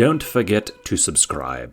Don't forget to subscribe.